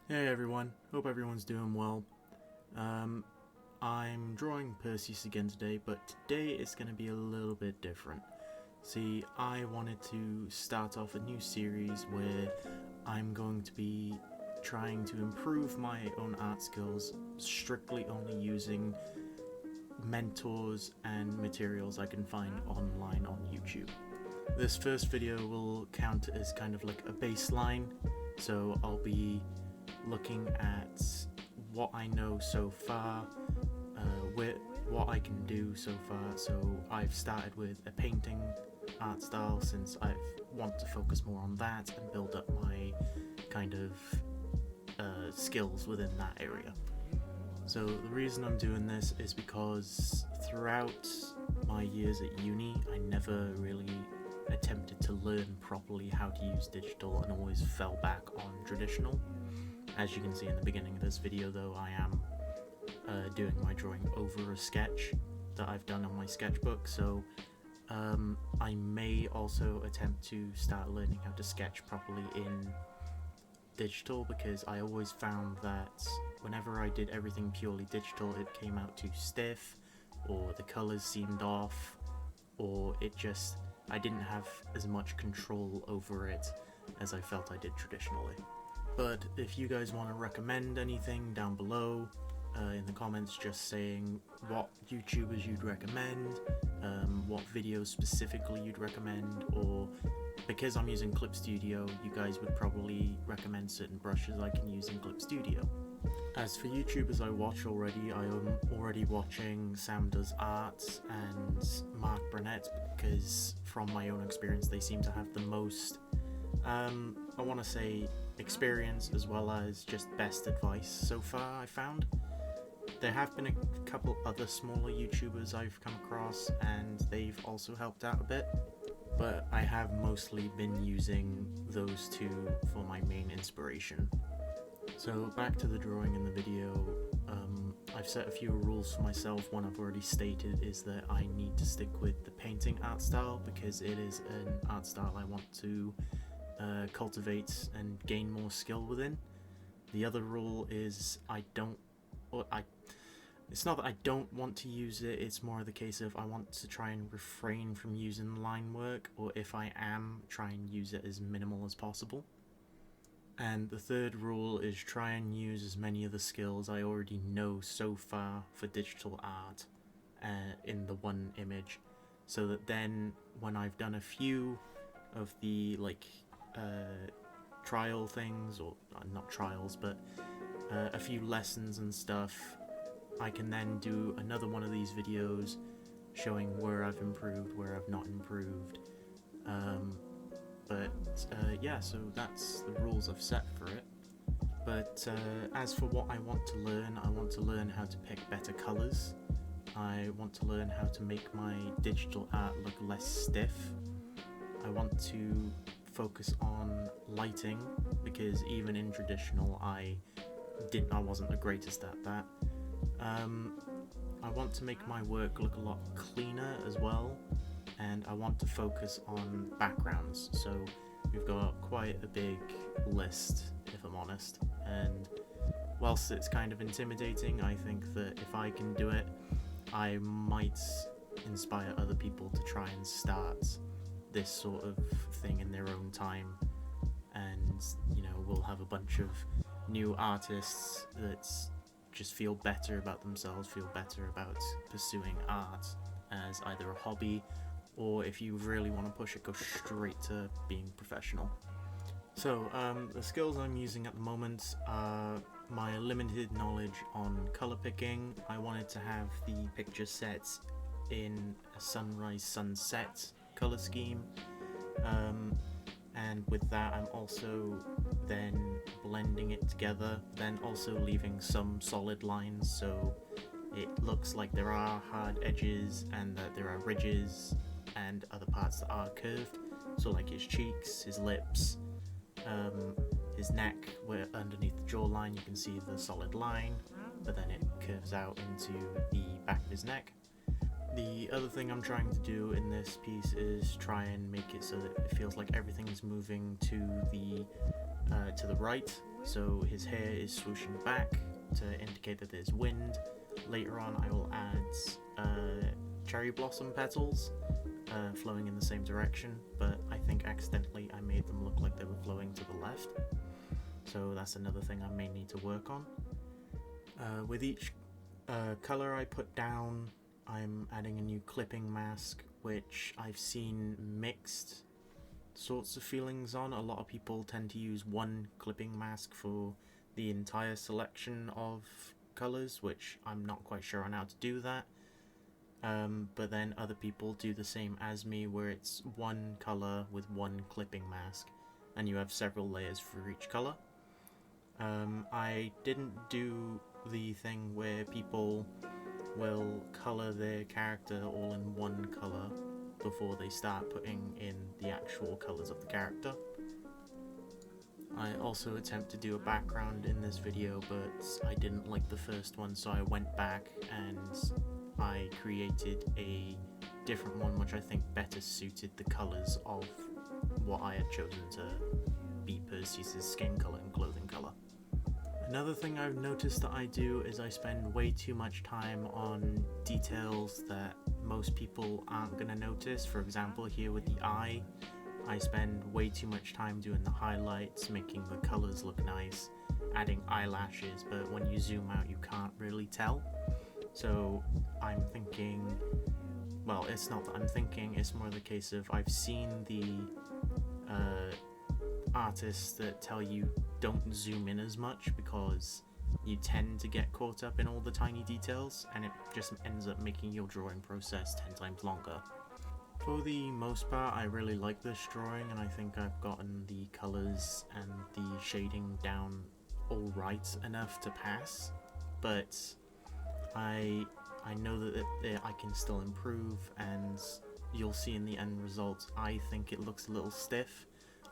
Hey everyone, hope everyone's doing well. I'm drawing Perseus again today, but today it's going to be a little bit different. See, I wanted to start off a new series where I'm going to be trying to improve my own art skills, strictly only using mentors and materials I can find online on YouTube. This first video will count as kind of like a baseline, so I'll be looking at what I know so far, what I can do so far. So I've started with a painting art style since I want to focus more on that and build up my kind of skills within that area. So the reason I'm doing this is because throughout my years at uni, I never really attempted to learn properly how to use digital and always fell back on traditional. As you can see in the beginning of this video though, I am doing my drawing over a sketch that I've done on my sketchbook, so I may also attempt to start learning how to sketch properly in digital, because I always found that whenever I did everything purely digital, it came out too stiff, or the colours seemed off, or I didn't have as much control over it as I felt I did traditionally. But if you guys want to recommend anything down below in the comments, just saying what YouTubers you'd recommend, what videos specifically you'd recommend, or because I'm using Clip Studio, you guys would probably recommend certain brushes I can use in Clip Studio. As for YouTubers I watch already, I am already watching Sam Does Art and Mark Burnett, because from my own experience they seem to have the most, I want to say, experience as well as just best advice so far, I found. There have been a couple other smaller YouTubers I've come across and they've also helped out a bit, but I have mostly been using those two for my main inspiration. So back to the drawing in the video, I've set a few rules for myself. One I've already stated is that I need to stick with the painting art style, because it is an art style I want to cultivate and gain more skill within. The other rule is it's not that I don't want to use it, it's more the case of I want to try and refrain from using line work, or if I am, try and use it as minimal as possible. And the third rule is try and use as many of the skills I already know so far for digital art in the one image, so that then when I've done a few of the trial things, or not trials, but a few lessons and stuff, I can then do another one of these videos showing where I've improved, where I've not improved. Yeah, so that's the rules I've set for it. But as for what I want to learn how to pick better colours. I want to learn how to make my digital art look less stiff. I want to focus on lighting, because even in traditional I wasn't the greatest at that. I want to make my work look a lot cleaner as well, and I want to focus on backgrounds. So we've got quite a big list, if I'm honest, and whilst it's kind of intimidating, I think that if I can do it, I might inspire other people to try and start this sort of thing in their own time, and we'll have a bunch of new artists that just feel better about themselves, feel better about pursuing art as either a hobby, or if you really want to push it, go straight to being professional. So the skills I'm using at the moment are my limited knowledge on colour picking. I wanted to have the picture set in a sunrise sunset colour scheme, and with that I'm also then blending it together, then also leaving some solid lines so it looks like there are hard edges and that there are ridges and other parts that are curved, so like his cheeks, his lips, his neck, where underneath the jawline you can see the solid line, but then it curves out into the back of his neck. The other thing I'm trying to do in this piece is try and make it so that it feels like everything's moving to the right, So his hair is swooshing back to indicate that there's wind. Later on I will add cherry blossom petals flowing in the same direction, but I think accidentally I made them look like they were flowing to the left. So that's another thing I may need to work on. With each colour I put down, I'm adding a new clipping mask, which I've seen mixed sorts of feelings on. A lot of people tend to use one clipping mask for the entire selection of colours, which I'm not quite sure on how to do that. But then other people do the same as me, where it's one colour with one clipping mask, and you have several layers for each colour. I didn't do the thing where people will colour their character all in one colour before they start putting in the actual colours of the character. I also attempt to do a background in this video, but I didn't like the first one, so I went back and I created a different one which I think better suited the colours of what I had chosen to be Perseus' skin colour and clothing colour. Another thing I've noticed that I do is I spend way too much time on details that most people aren't going to notice. For example, here with the eye, I spend way too much time doing the highlights, making the colours look nice, adding eyelashes, but when you zoom out you can't really tell. So I'm thinking, well, it's not that I'm thinking, it's more the case of I've seen the artists that tell you don't zoom in as much because you tend to get caught up in all the tiny details, and it just ends up making your drawing process 10 times longer. For the most part, I really like this drawing, and I think I've gotten the colours and the shading down alright enough to pass, but I know that I can still improve, and you'll see in the end result. I think it looks a little stiff.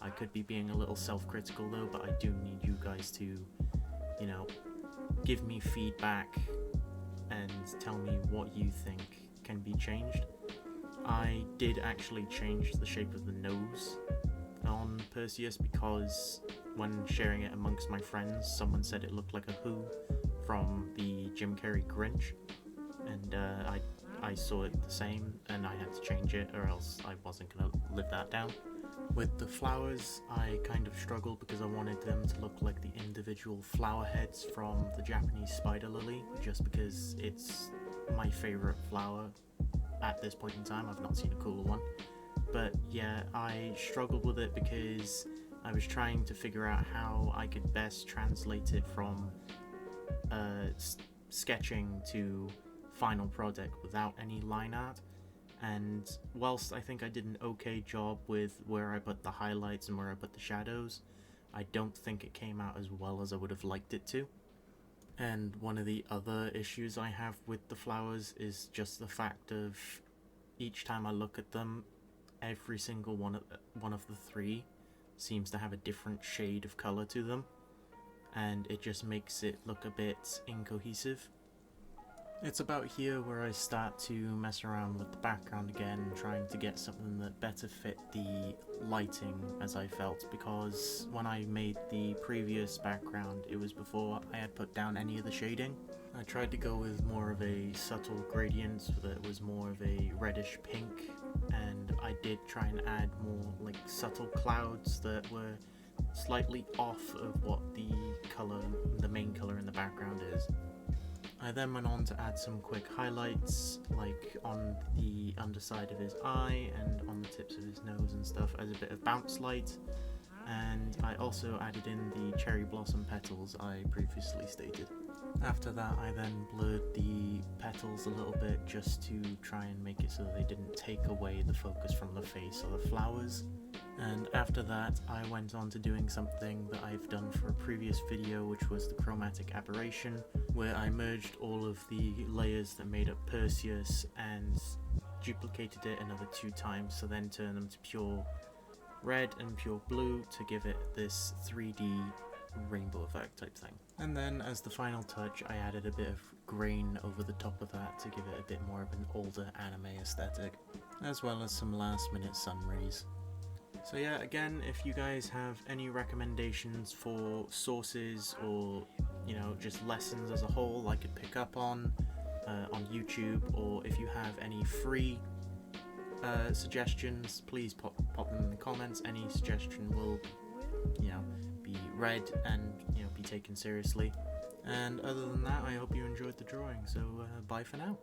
I could be being a little self-critical though, but I do need you guys to, you know, give me feedback and tell me what you think can be changed. I did actually change the shape of the nose on Perseus because when sharing it amongst my friends, someone said it looked like a Who from the Jim Carrey Grinch, and I saw it the same and I had to change it, or else I wasn't going to live that down. With the flowers, I kind of struggled because I wanted them to look like the individual flower heads from the Japanese spider lily, just because it's my favourite flower at this point in time. I've not seen a cooler one. But yeah, I struggled with it because I was trying to figure out how I could best translate it from sketching to final product without any line art. And whilst I think I did an okay job with where I put the highlights and where I put the shadows, I don't think it came out as well as I would have liked it to. And one of the other issues I have with the flowers is just the fact of each time I look at them, every single one of the three seems to have a different shade of colour to them, and it just makes it look a bit incohesive. It's about here where I start to mess around with the background again, trying to get something that better fit the lighting as I felt, because when I made the previous background, it was before I had put down any of the shading. I tried to go with more of a subtle gradient so that it was more of a reddish pink, and I did try and add more like subtle clouds that were slightly off of what the main colour in the background is. I then went on to add some quick highlights, like on the underside of his eye and on the tips of his nose and stuff, as a bit of bounce light, and I also added in the cherry blossom petals I previously stated. After that, I then blurred the petals a little bit just to try and make it so that they didn't take away the focus from the face or the flowers. And after that, I went on to doing something that I've done for a previous video, which was the chromatic aberration, where I merged all of the layers that made up Perseus and duplicated it another 2 times, so then turned them to pure red and pure blue to give it this 3D rainbow effect type thing. And then as the final touch, I added a bit of grain over the top of that to give it a bit more of an older anime aesthetic, as well as some last minute sun rays. So yeah, again, if you guys have any recommendations for sources or, you know, just lessons as a whole I could pick up on YouTube, or if you have any free suggestions, please pop them in the comments. Any suggestion will, you know, be read and, you know, be taken seriously. And other than that, I hope you enjoyed the drawing, so bye for now.